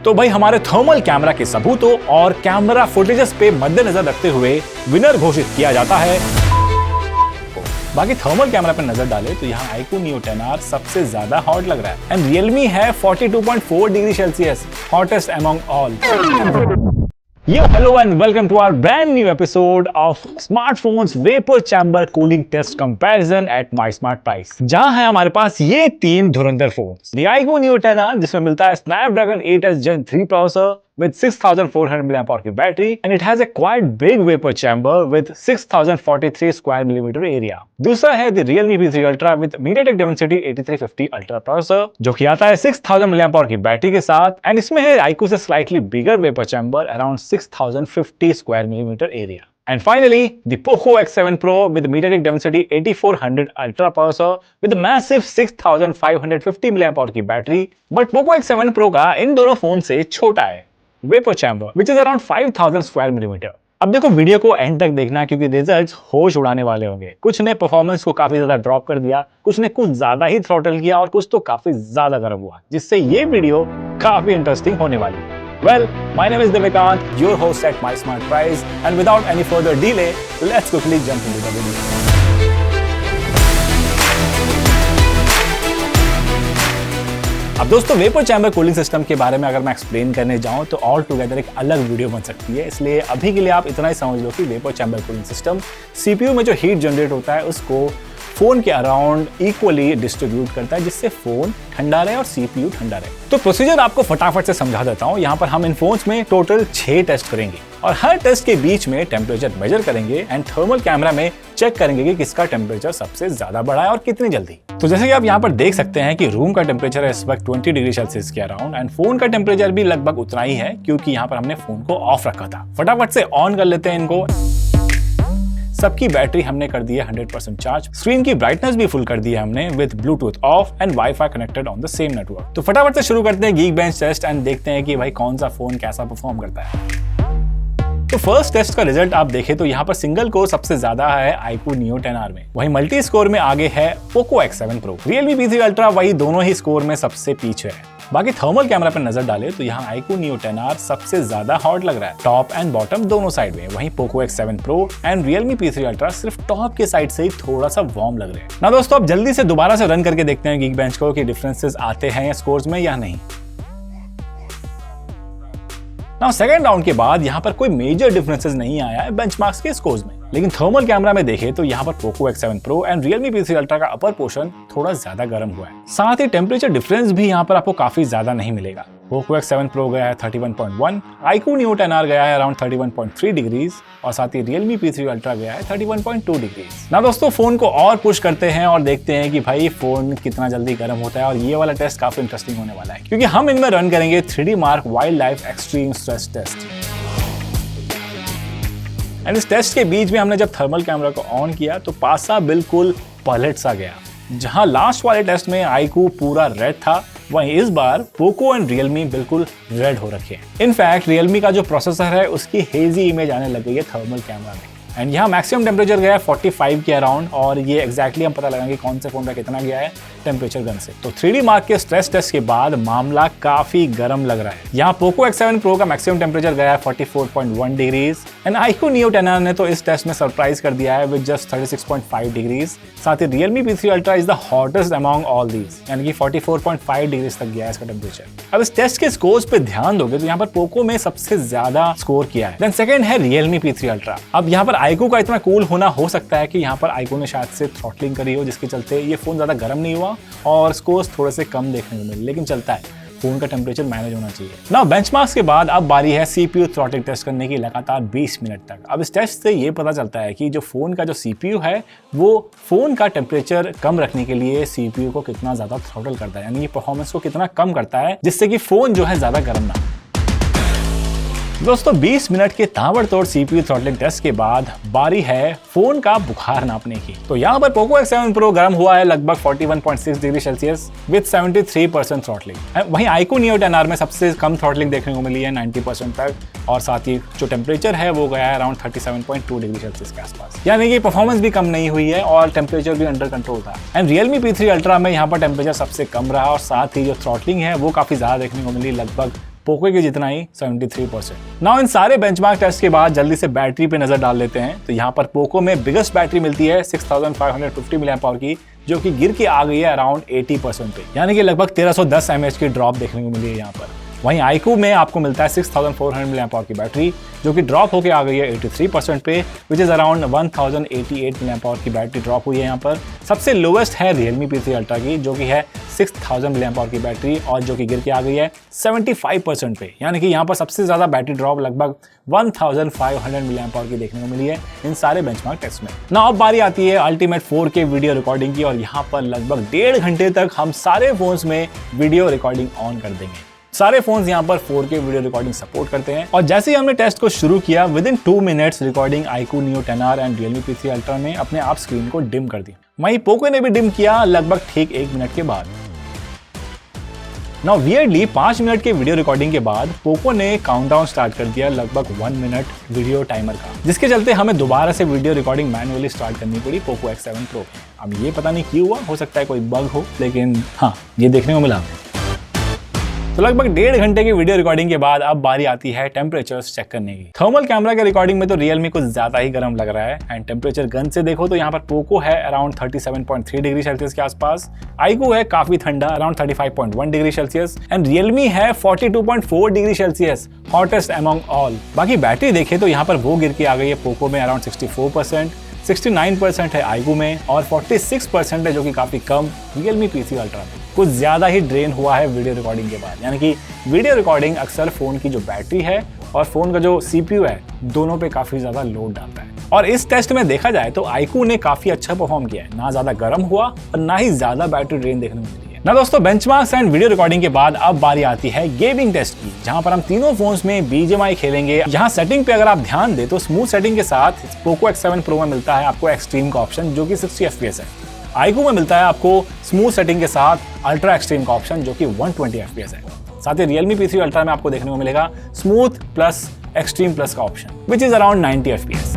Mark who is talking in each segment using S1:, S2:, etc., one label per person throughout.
S1: तो भाई हमारे थर्मल कैमरा के सबूतों और कैमरा फुटेजेस पे मद्देनजर रखते हुए विनर घोषित किया जाता है। बाकी थर्मल कैमरा पर नजर डाले तो यहाँ iQOO Neo 10R सबसे ज्यादा हॉट लग रहा है एंड Realme है 42.4 degree Celsius, hottest among all. Yo, hello and welcome to our brand new episode of Smartphones Vapor Chamber Cooling Test Comparison at My Smart Price, जहां है हमारे पास ये तीन धुरंधर phones. The iQOO Neo 10R जिसमें मिलता है Snapdragon 8s Gen 3 processor with 6400 mAh की battery and it has a quite big vapor chamber with 6043 square millimeter area। दूसरा है the Realme P3 Ultra with MediaTek Dimensity 8350 Ultra processor जो कि आता है 6000 mAh की बैटरी के साथ एंड इसमें है iQOO से slightly bigger vapor chamber around 6050 square millimeter area। And finally, the Poco X7 Pro with MediaTek Dimensity 8400 Ultra processor with a massive 6550 mAh की battery, but Poco X7 Pro का इन दोनों phone से छोटा है vapour chamber which is around 5000 square millimetre. अब देखो video को and तक देखना क्योंकि रिजल्ट्स होश उड़ाने वाले होंगे। कुछ ने परफॉर्मेंस को काफी ज्यादा ड्रॉप कर दिया, कुछ ने कुछ ज्यादा ही थ्रॉटल किया और कुछ तो काफी ज्यादा गर्म हुआ, जिससे ये वीडियो काफी इंटरेस्टिंग होने वाली है। Well, my name is Devekant, your host at My Smart Price, and without any further delay, let's quickly jump into the video. अब दोस्तों वेपर चैम्बर कूलिंग सिस्टम के बारे में अगर मैं एक्सप्लेन करने जाऊं तो ऑल टुगेदर एक अलग वीडियो बन सकती है, इसलिए अभी के लिए आप इतना ही समझ लो कि vapour chamber cooling system CPU में जो हीट जनरेट होता है उसको फोन के अराउंड इक्वली डिस्ट्रीब्यूट करता है, जिससे फोन ठंडा रहे और सीपीयू ठंडा रहे। तो प्रोसीजर आपको फटाफट से समझा देता हूं। यहाँ पर हम इन फोन्स में टोटल 6 टेस्ट करेंगे और हर टेस्ट के बीच में टेम्परेचर मेजर करेंगे एंड थर्मल कैमरा में चेक करेंगे कि किसका टेम्परेचर सबसे ज्यादा बढ़ा है और कितनी जल्दी। तो जैसे कि आप यहाँ पर देख सकते हैं कि रूम का टेम्परेचर है इस वक्त 20 डिग्री सेल्सियस के अराउंड एंड फोन का टेम्परेचर भी लगभग उतना ही है क्योंकि यहाँ पर हमने फोन को ऑफ रखा था। फटाफट से ऑन कर लेते हैं इनको। सबकी बैटरी हमने कर दी है 100% चार्ज। स्क्रीन की ब्राइटनेस भी फुल कर दी है हमने with Bluetooth of and wifi connected on the same network. तो फटाफट से शुरू करते हैं Geekbench टेस्ट एंड देखते हैं कि भाई कौन सा फोन कैसा परफॉर्म करता है। तो फर्स्ट टेस्ट का रिजल्ट आप देखें तो यहाँ पर सिंगल कोर सबसे ज्यादा है iQOO Neo 10R में, वहीं मल्टी स्कोर में आगे है Poco X7 Pro। Realme P3 Ultra वही दोनों ही स्कोर में सबसे पीछे है। बाकी थर्मल कैमरा पर नजर डाले तो यहाँ iQOO Neo 10R सबसे ज्यादा हॉट लग रहा है, टॉप एंड बॉटम दोनों साइड में। वहीं Poco X7 Pro and Realme P3 Ultra सिर्फ टॉप के साइड से ही थोड़ा सा वार्म लग रहे हैं। ना दोस्तों अब जल्दी से दोबारा से रन करके देखते हैं Geekbench को कि डिफरेंसेस आते हैं या स्कोर्स में या नहीं। सेकेंड राउंड के बाद यहाँ पर कोई मेजर डिफरेंसेस नहीं आया है बेंचमार्क्स के स्कोर्स में, लेकिन थर्मल कैमरा में देखें तो यहाँ पर Poco X7 Pro and Realme P3 Ultra का अपर पोर्शन थोड़ा ज्यादा गर्म हुआ है। साथ ही टेम्परेचर डिफरेंस भी यहाँ पर आपको काफी ज्यादा नहीं मिलेगा। Poco X7 Pro गया है 31.1, iQOO Neo 10R गया है अराउंड 31.3 डिग्रीज और साथ ही Realme P3 Ultra गया है 31.2 डिग्रीज। ना दोस्तों फोन को और पुश करते हैं और देखते हैं कि भाई फोन कितना जल्दी गर्म होता है और ये वाला टेस्ट काफी इंटरेस्टिंग होने वाला है क्योंकि हम इनमें रन करेंगे 3D Mark wild life extreme stress test. And इस टेस्ट के बीच में हमने जब थर्मल कैमरा को ऑन किया तो पासा बिल्कुल पलट सा गया। जहां लास्ट वाले टेस्ट में iQOO पूरा रेड था, वहीं इस बार Poco एंड Realme बिल्कुल रेड हो रखे हैं। इनफैक्ट Realme का जो प्रोसेसर है उसकी हेजी इमेज आने लग गई है थर्मल कैमरा में एंड यहाँ मैक्सिमम टेम्परेचर गया है 45 के अराउंड और ये एग्जैक्टली हम पता लगाएंगे कौन से फोन का कितना गया है टेम्परेचर गन से। तो 3D Mark के स्ट्रेस टेस्ट के बाद मामला काफी गर्म लग रहा है। यहाँ Poco X7 Pro का मैक्सिमम टेम्परेचर गया है 44.1 degrees and iQOO Neo 10R ने तो इस टेस्ट में सरप्राइज कर दिया है विद जस्ट 36.5 डिग्रीज। साथ ही Realme P3 Ultra is the hottest among all these, यानी कि 44.5 डिग्रीज तक गया है इसका टेम्परेचर। अब इस टेस्ट के स्कोर्स पे ध्यान दोगे तो यहाँ पर Poco में सबसे ज्यादा स्कोर किया है। देन सेकंड है Realme P3 Ultra। अब यहाँ पर iQOO का इतना कूल होना हो सकता है कि यहाँ पर iQOO ने शायद से थ्रॉटलिंग करी हो जिसके चलते ये फोन ज्यादा गर्म नहीं हुआ और स्कोर्स थोड़े से कम देखने को मिले, लेकिन चलता है, फोन का टेम्परेचर मैनेज होना चाहिए। ना बेंचमार्क्स के बाद अब बारी है सीपीयू थ्रॉटलिंग टेस्ट करने की लगातार 20 मिनट तक। अब इस टेस्ट से ये पता चलता है कि जो फोन का जो सीपीयू है वो फोन का टेम्परेचर कम रखने के लिए सीपीयू को कितना ज्यादा थ्रॉटल करता है, यानी कि परफॉर्मेंस को कितना कम करता है जिससे कि फोन जो है ज्यादा गर्म ना हो। दोस्तों 20 मिनट के ताबड़तोड़ सीपीयू थ्रॉटलिंग टेस्ट के बाद बारी है फोन का बुखार नापने की। तो यहाँ पर Poco X7 Pro गर्म हुआ है लगभग 41.6 डिग्री सेल्सियस विद 73% थ्रॉटलिंग। वहीं iQOO Neo 10R में सबसे कम थ्रॉटलिंग देखने को मिली है 90% तक और साथ ही जो टेम्परेचर है वो गया है अराउंड 37.2 डिग्री सेल्सियस के आसपास, यानी कि परफॉर्मेंस भी कम नहीं हुई है और टेम्परेचर भी अंडर कंट्रोल था। एंड Realme P3 Ultra में यहाँ पर टेम्परेचर सबसे कम रहा और साथ ही जो थ्रॉटलिंग है वो काफी ज्यादा देखने को मिली, लगभग पोको के जितना ही 73%। नाउ इन सारे बेंचमार्क टेस्ट के बाद जल्दी से बैटरी पे नजर डाल लेते हैं। तो यहाँ पर पोको में बिगेस्ट बैटरी मिलती है 6550 mAh की, जो कि गिर के आ गई है अराउंड 80% पे, यानी कि लगभग 1310 mAh की ड्रॉप देखने को मिली है यहाँ पर। वहीं iQOO में आपको मिलता है 6400 mAh की बैटरी, जो कि ड्रॉप होकर आ गई है 83% पे, विच इज़ अराउंड 1088 mAh की बैटरी ड्रॉप हुई है यहाँ पर। सबसे लोवेस्ट है Realme P3 Ultra की, जो कि है 6000 mAh की बैटरी और जो कि गिर के आ गई है 75% पे, यानी कि यहाँ पर सबसे ज़्यादा बैटरी ड्रॉप लगभग 1500 mAh की देखने को मिली है इन सारे बेंचमार्क टेस्ट में। ना अब बारी आती है अल्टीमेट 4K वीडियो रिकॉर्डिंग की, और यहाँ पर लगभग 1.5 घंटे तक हम सारे फोन्स में वीडियो रिकॉर्डिंग ऑन कर देंगे। सारे फोन्स यहाँ पर 4K वीडियो रिकॉर्डिंग सपोर्ट करते हैं, और जैसे ही हमने टेस्ट को शुरू किया within 2 minutes recording iQOO Neo 10R and Realme P3 Ultra ने अपने आप स्क्रीन को डिम कर दी। वहीं पोको ने भी डिम किया लगभग ठीक 1 मिनट के बाद। नाउ वियर्डली 5 मिनट के वीडियो रिकॉर्डिंग के बाद पोको ने काउंटडाउन स्टार्ट कर दिया लगभग 1 मिनट वीडियो टाइमर का, जिसके चलते हमें दोबारा से वीडियो रिकॉर्डिंग मैन्युअली स्टार्ट करनी पड़ी पोको X7 Pro। अब ये पता नहीं क्यों हुआ, हो सकता है कोई बग हो, लेकिन हाँ ये देखने को मिला। तो लगभग 1.5 घंटे की वीडियो रिकॉर्डिंग के बाद अब बारी आती है टेम्परेचर्स चेक करने की। थर्मल कैमरा के रिकॉर्डिंग में तो Realme कुछ ज्यादा ही गर्म लग रहा है, एंड टेम्परेचर गन से देखो तो यहाँ पर पोको है अराउंड 37.3 डिग्री सेल्सियस के आसपास, iQOO है काफी ठंडा around 35.1 degree Celsius, and Realme है 42.4 degree Celsius, hottest among all. बाकी बैटरी देखे तो यहाँ पर वो गिर के आ गई है पोको में अराउंड 64%, 69% है iQOO में, और 46% है जो कि काफी कम Realme P3 Ultra में। कुछ ज्यादा ही ड्रेन हुआ है वीडियो रिकॉर्डिंग के बाद, यानी कि वीडियो रिकॉर्डिंग अक्सर फोन की जो बैटरी है और फोन का जो CPU है दोनों पे काफी ज्यादा लोड डालता है। और इस टेस्ट में देखा जाए तो iQOO ने काफी अच्छा परफॉर्म किया है, ना ज्यादा गर्म हुआ और ना ही ज्यादा बैटरी ड्रेन देखने को मिली है। ना दोस्तों, बेंचमार्क्स एंड वीडियो रिकॉर्डिंग के बाद अब बारी आती है गेमिंग टेस्ट की, जहां पर हम तीनों फोन्स में BGMI खेलेंगे। यहाँ सेटिंग पे अगर आप ध्यान दे तो स्मूथ सेटिंग के साथ पोको X7 Pro में मिलता है आपको एक्सट्रीम का ऑप्शन, जो कि 60 FPS है। iQOO में मिलता है आपको स्मूथ सेटिंग के साथ अल्ट्रा एक्सट्रीम का ऑप्शन, जो कि 120 FPS है। साथ ही Realme P3 Ultra में आपको देखने को मिलेगा स्मूथ प्लस एक्सट्रीम प्लस का option, which is around 90 FPS।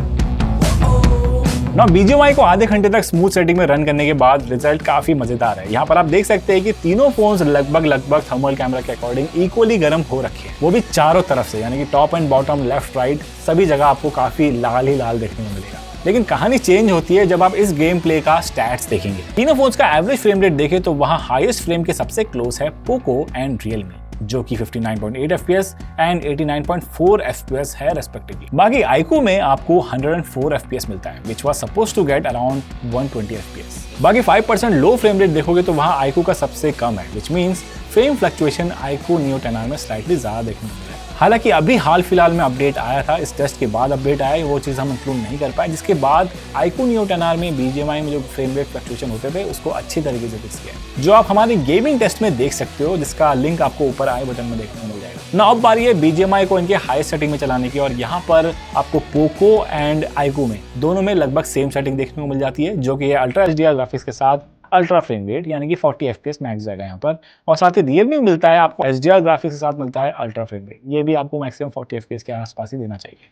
S1: ना BGMI को आधे घंटे तक स्मूथ सेटिंग में रन करने के बाद रिजल्ट काफी मजेदार है। यहाँ पर आप देख सकते हैं कि तीनों फोन्स लगभग थर्मल कैमरा के अकॉर्डिंग इक्वली गर्म हो रखे हैं, वो भी चारों तरफ से, यानी कि top and bottom, left right, सभी जगह आपको काफी लाल ही लाल देखने को मिलेगा। लेकिन कहानी चेंज होती है जब आप इस गेम प्ले का स्टैट्स देखेंगे। तीनों फोन्स का एवरेज फ्रेम रेट देखें तो वहां हाईएस्ट फ्रेम के सबसे क्लोज है पोको एंड Realme, जो कि 59.8 FPS एंड 89.4 FPS है रेस्पेक्टिवली। बाकी iQOO में आपको 104 FPS मिलता है, which was supposed to get around 120 FPS। बाकी 5% लो फ्रेम रेट देखोगे तो वहाँ iQOO का सबसे कम है, which means frame fluctuation iQOO Neo 10R में स्लाइटली ज्यादा देखने को मिला है। हालांकि अभी हाल फिलहाल में अपडेट आया था, इस टेस्ट के बाद अपडेट आया, वो चीज़ हम इंक्लूड नहीं कर पाए, जिसके बाद iQOO Neo 10R में BGMI में जो फ्रेम रेट फ्लक्चुएशन होते थे उसको अच्छी तरीके से फिक्स किया, जो आप हमारे गेमिंग टेस्ट में देख सकते हो, जिसका लिंक आपको ऊपर आई बटन में देखने को मिल जाएगा। ना अब बारी है BGMI को इनके हाईएस्ट सेटिंग में चलाने की, और यहाँ पर आपको पोको एंड iQOO में दोनों में लगभग सेम सेटिंग देखने को मिल जाती है, जो कि अल्ट्रा HDR ग्राफिक्स के साथ अल्ट्रा फ्रेम रेट, यानी कि 40 FPS मैक्स जाएगा यहाँ पर। और साथ ही Realme में मिलता है आपको HDR ग्राफिक्स के साथ मिलता है अल्ट्रा फ्रेम रेट, ये भी आपको मैक्सिमम 40 FPS के आसपास ही देना चाहिए।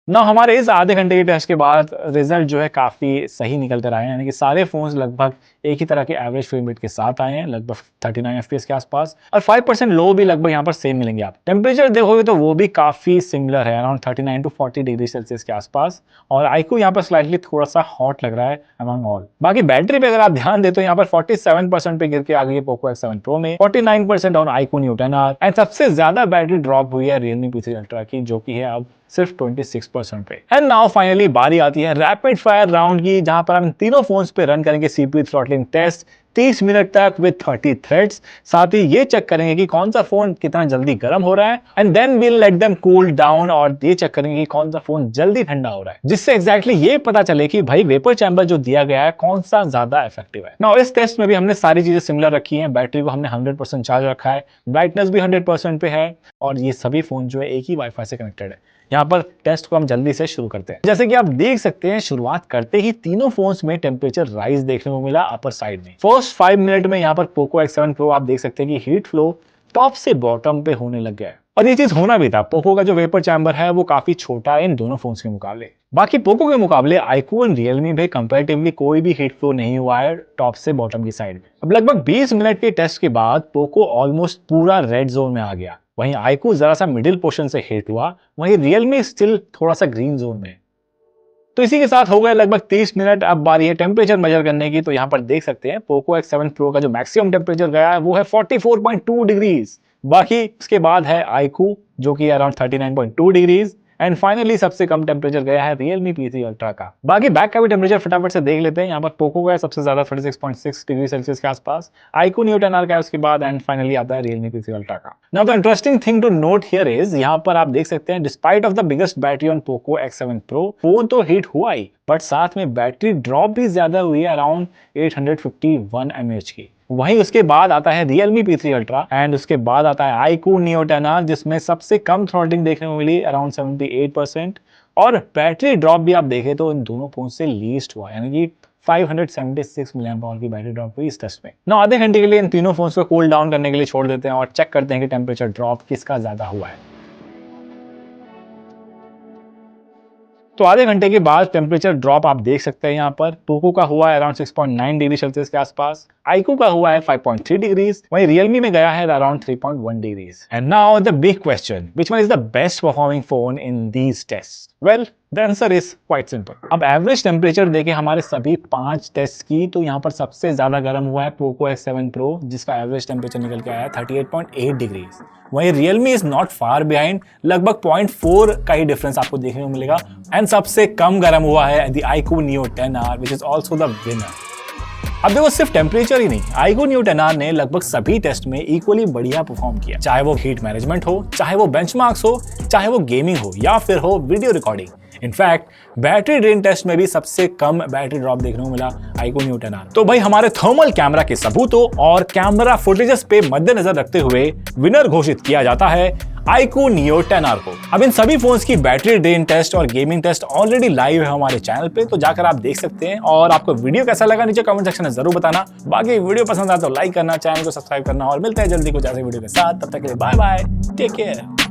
S1: ना हमारे इस आधे घंटे के टेस्ट के बाद रिजल्ट जो है काफ़ी सही निकलते रहे हैं, यानी कि सारे फोन्स लगभग एक ही तरह के एवरेज फ्रेम रेट के साथ आए हैं, लगभग 39 FPS के आसपास, और 5% लो भी लगभग यहाँ पर सेम मिलेंगे। आप टेम्परेचर देखोगे तो वो भी काफ़ी सिमिलर है, अराउंड 39 to 40 डिग्री सेल्सियस के आसपास, और iQOO यहाँ पर स्लाइटली थोड़ा सा हॉट लग रहा है अमंग ऑल। बाकी बैटरी पे अगर आप ध्यान दे तो यहाँ पर 47% पे गिर के आ गई है पोको X7 Pro में, 49% on iQOO Neo 10R, and सबसे ज्यादा बैटरी ड्रॉप हुई है Realme P3 Ultra की, जो कि है अब सिर्फ 26% पे। एंड नाउ फाइनली बारी आती है रैपिड फायर राउंड की, जहां पर हम तीनों फोन्स पे रन करेंगे CPU थ्रॉटलिंग टेस्ट 30 मिनट तक विद 30 थ्रेड्स। साथ ही ये चेक करेंगे कि कौन सा फोन कितना जल्दी गर्म हो रहा है, and then we'll let them cool down, और ये चेक करेंगे कि कौन सा फोन जल्दी ठंडा हो रहा है, जिससे एग्जैक्टली ये पता चले कि भाई वेपर चैम्बर जो दिया गया है कौन सा ज्यादा इफेक्टिव है। नाउ इस टेस्ट में भी हमने सारी चीजें सिमिलर रखी हैं, बैटरी को हमने 100% चार्ज रखा है, ब्राइटनेस भी 100% पे है, और ये सभी फोन जो है एक ही वाईफाई से कनेक्टेड है। यहाँ पर टेस्ट को हम जल्दी से शुरू करते हैं। जैसे कि आप देख सकते हैं, शुरुआत करते ही तीनों फोन्स में टेम्परेचर राइज देखने को मिला अपर साइड में। फर्स्ट 5 मिनट में यहाँ पर पोको X7 Pro आप देख सकते हैं कि हीट फ्लो टॉप से बॉटम पे होने लग गया है, और ये चीज होना भी था। पोको का जो वेपर चैम्बर है वो काफी छोटा है इन दोनों फोन्स के मुकाबले। बाकी पोको के मुकाबले iQOO और Realme में कंपैरेटिवली कोई भी हीट फ्लो नहीं हुआ है टॉप से बॉटम की साइड। अब लगभग 20 मिनट के टेस्ट के बाद पोको ऑलमोस्ट पूरा रेड जोन में आ गया। वहीं iQOO जरा सा मिडिल पोर्शन से हिट हुआ, वहीं Realme स्टिल थोड़ा सा ग्रीन जोन में। तो इसी के साथ हो गए लगभग 30 मिनट। अब बारी है टेम्परेचर मेजर करने की। तो यहाँ पर देख सकते हैं पोको X7 Pro का जो मैक्सिमम टेम्परेचर गया है वो है 44.2 डिग्रीज। बाकी उसके बाद है iQOO जो कि अराउंड 39.2 डिग्रीज। एंड फाइनली सबसे कम टेम्परेचर गया है Realme P3 Ultra का। बाकी बैक का भी टेम्परेचर फटाफट से देख लेते हैं। यहाँ पर पोको का है सबसे ज्यादा 36.6 डिग्री सेल्सियस के आसपास, iQOO Neo 10R का है उसके बाद, एंड फाइनली आता है Realme P3 Ultra का। Now the interesting thing to note here is, यहाँ पर आप देख सकते हैं despite of the biggest battery on Poco X7 Pro, phone तो हिट हुआ ही बट साथ में बैटरी ड्रॉप भी ज्यादा हुई है अराउंड 851 mAh की। वहीं उसके बाद आता है Realme P3 Ultra एंड उसके बाद आता है iQOO Neo 10R जिसमें सबसे कम थ्रॉटलिंग देखने को मिली अराउंड 78%, और बैटरी ड्रॉप भी आप देखें तो इन दोनों फोन से लीस्ट हुआ, यानी कि 576 mAh की बैटरी ड्रॉप हुई इस टेस्ट में। ना आधे घंटे के लिए इन तीनों फोन्स को कूल डाउन करने के लिए छोड़ देते हैं और चेक करते हैं कि टेम्परेचर ड्रॉप किसका ज्यादा हुआ है। तो आधे घंटे के बाद टेम्परेचर ड्रॉप आप देख सकते हैं यहाँ पर पोको का हुआ है अराउंड 6.9 डिग्री सेल्सियस के आसपास, iQOO का हुआ है 5.3 डिग्रीज, वहीं Realme में गया है around 3.1 degrees. And now the big question, which one is the best performing phone in these test? Well the answer is quite simple. अब एवरेज टेम्परेचर देखे हमारे सभी 5 टेस्ट की, तो यहाँ पर सबसे ज्यादा गर्म हुआ है पोको X7 Pro जिसका एवरेज टेम्परेचर निकल के आया 38.8 डिग्रीज। वहीं Realme is not far behind, लगभग 0.4 का ही डिफरेंस आपको देखने को मिलेगा। एंड सबसे कम गर्म हुआ है the iQOO Neo 10R which is also the winner. अब देखो सिर्फ टेम्परेचर ही नहीं, iQOO Neo 10R ने लगभग सभी टेस्ट में इक्वली बढ़िया परफॉर्म किया, चाहे वो हीट मैनेजमेंट हो, चाहे वो बेंचमार्क्स हो, चाहे वो गेमिंग हो या फिर हो video recording. In fact battery drain test में भी सबसे कम बैटरी ड्रॉप देखने को मिला iQOO Neo 10R। तो भाई हमारे थर्मल कैमरा के सबूतों और कैमरा फुटेजेस पे मद्देनजर रखते हुए विनर घोषित किया जाता है iQOO Neo 10R को। अब इन सभी फोन्स की बैटरी ड्रेन टेस्ट और गेमिंग टेस्ट ऑलरेडी लाइव है हमारे चैनल पे, तो जाकर आप देख सकते हैं। और आपको वीडियो कैसा लगा नीचे कमेंट सेक्शन में जरूर बताना। बाकी वीडियो पसंद आए तो लाइक करना, चैनल को सब्सक्राइब करना, और मिलते हैं जल्दी कुछ ऐसे वीडियो के साथ। तब तक के लिए बाय बाय, टेक केयर।